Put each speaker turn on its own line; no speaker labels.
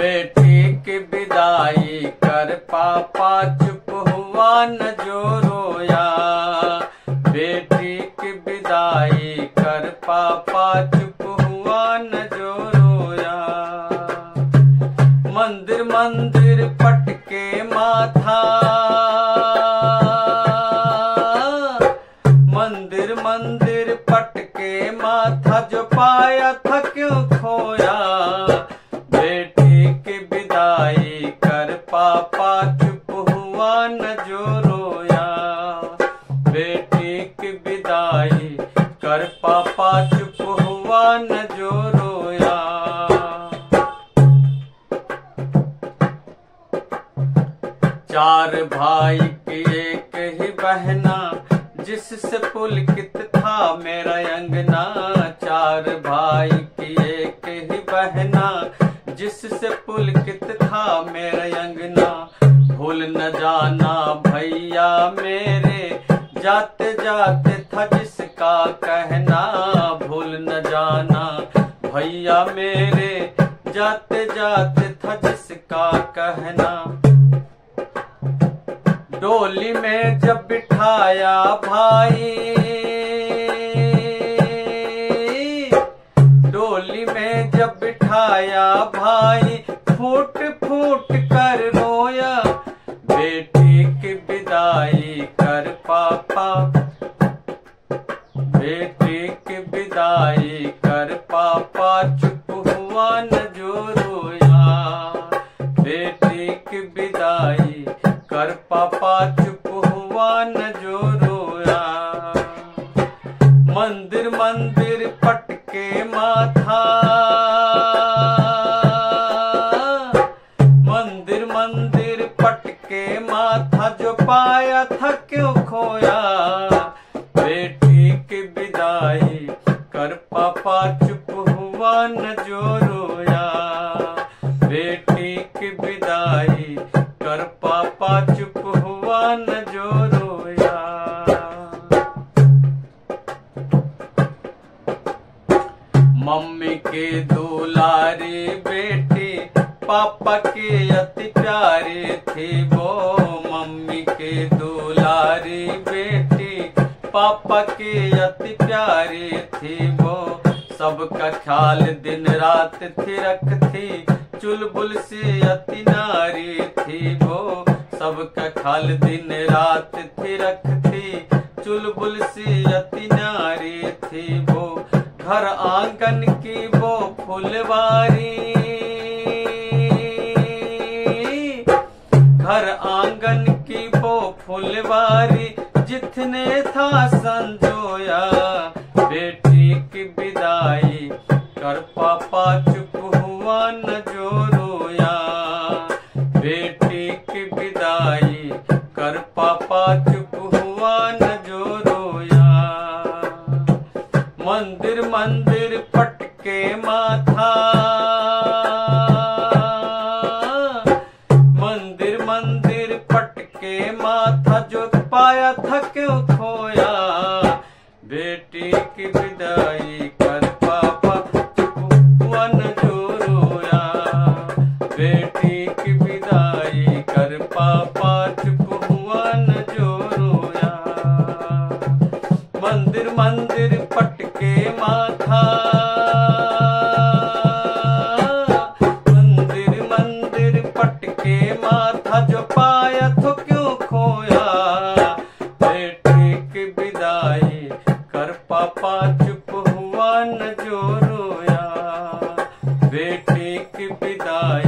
बेटी की विदाई कर पापा चुप हुआ न जो रोया। बेटी की विदाई कर पापा चुप हुआ न जो रोया। मंदिर मंदिर पटके माथा, मंदिर मंदिर पटके माथा, जो पाया था क्यों खोया। बेटी की विदाई कर पापा चुप हुआ न जो रोया। बेटी की विदाई कर पापा चुप हुआ न जो रोया। चार भाई की एक ही बहना, जिससे पुलकित था मेरा अंगना। चार भाई की एक ही बहना, जिससे पुलकित था मेरा अंगना। भूल न जाना भैया मेरे, जाते जाते था जिसका कहना। भूल न जाना भैया मेरे, जाते जाते था जिसका कहना। डोली में जब बिठाया भाई, डोली में जब बिठाया भाई, फूट फूट कर रोया। बेटी की विदाई कर पापा, बेटी की विदाई कर पापा चुप हुआ न जो रोया। बेटी की विदाई कर पापा चुप हुआ न जो रोया। मंदिर मंदिर पटके माथा, मंदिर मंदिर पटके माथा, जो पाया था क्यों खोया। बेटी की विदाई कर पापा चुप हुआ न जो रोया। बेटी की विदाई कर पापा चुप हुआ न जो रोया। मम्मी के दुलारी बेटी, पापा की अति प्यारी थी वो। मम्मी के दुलारी बेटी, पापा की अति प्यारी थी वो। सबका ख्याल दिन रात थी रखती, चुलबुल सी अति नारी थी वो। सबका ख्याल दिन रात थी रखती, चुलबुल सी अति नारी थी वो। घर आंगन की वो फुलवारी, घर आंगन की वो फुलवारी, जितने था संजोया। बेटी की विदाई कर पापा चुप हुआ न जो रोया। बेटी की विदाई कर पापा चुप हुआ न जो रोया। मंदिर मंदिर पटके माथा, मंदिर मंदिर पटके माथा, जो पाया था क्यों खोया। बेटी की विदाई कर पापा चुप हुआ न जो रोया। बेटी की विदाई कर पापा चुप हुआ न जो रोया। मंदिर मंदिर पटके माथा, मंदिर मंदिर पटके माथा, जो पाया तो क्यों खोया। बेटी की विदाई कर पापा चुप हुआ न जो रोया। बेटी की विदाई